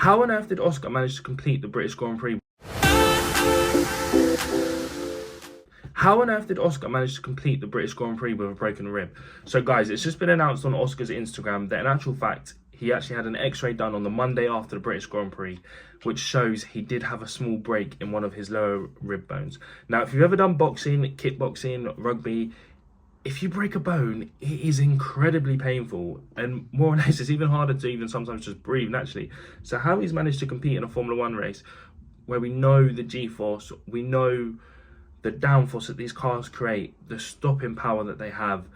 How on earth did Oscar manage to complete the British Grand Prix? How on earth did Oscar manage to complete the British Grand Prix with a broken rib? So guys, it's just been announced on Oscar's Instagram that in actual fact, he actually had an x-ray done on the Monday after the British Grand Prix, which shows he did have a small break in one of his lower rib bones. Now, if you've ever done boxing, kickboxing, rugby, if you break a bone, it is incredibly painful. And more or less, it's even harder to even sometimes just breathe naturally. So how he's managed to compete in a Formula One race where we know the G-force, we know the downforce that these cars create, the stopping power that they have,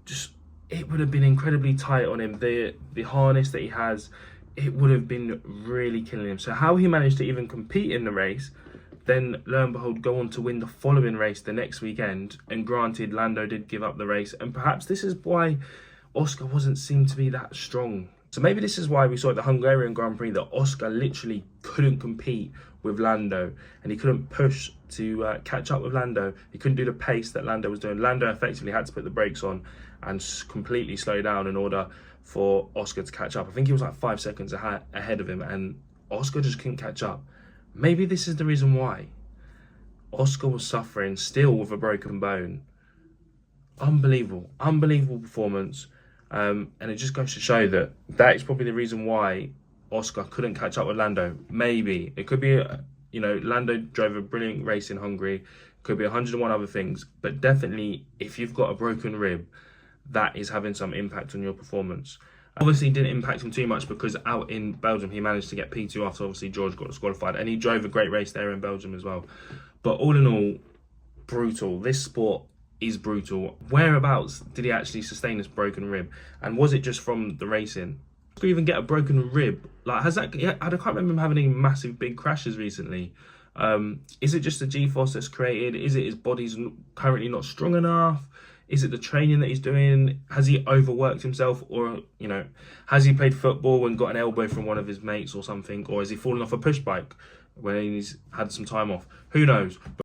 just it would have been incredibly tight on him. The harness that he has, it would have been really killing him. So how he managed to even compete in the race, then lo and behold go on to win the following race the next weekend. And granted, Lando did give up the race, and perhaps this is why Oscar wasn't seen to be that strong. So maybe this is why we saw at the Hungarian Grand Prix that Oscar literally couldn't compete with Lando, and he couldn't push to catch up with Lando. He couldn't do the pace that Lando was doing. Lando effectively had to put the brakes on and completely slow down in order for Oscar to catch up. I think he was like 5 seconds ahead of him, and Oscar just couldn't catch up. Maybe this is the reason why Oscar was suffering still with a broken bone. Unbelievable performance. And it just goes to show that that is probably the reason why Oscar couldn't catch up with Lando. Maybe it could be, Lando drove a brilliant race in Hungary. Could be 101 other things, but definitely if you've got a broken rib, that is having some impact on your performance. Obviously, didn't impact him too much because out in Belgium, he managed to get P2 after obviously George got disqualified, and he drove a great race there in Belgium as well. But all in all, brutal. This sport is brutal. Whereabouts did he actually sustain this broken rib? And was it just from the racing? Could even get a broken rib? Like, has that? Yeah, I can't remember him having any massive big crashes recently. Is it just the G-force that's created? Is it his body's currently not strong enough? Is it the training that he's doing? Has he overworked himself? Or, has he played football and got an elbow from one of his mates or something? Or has he fallen off a push bike when he's had some time off? Who knows?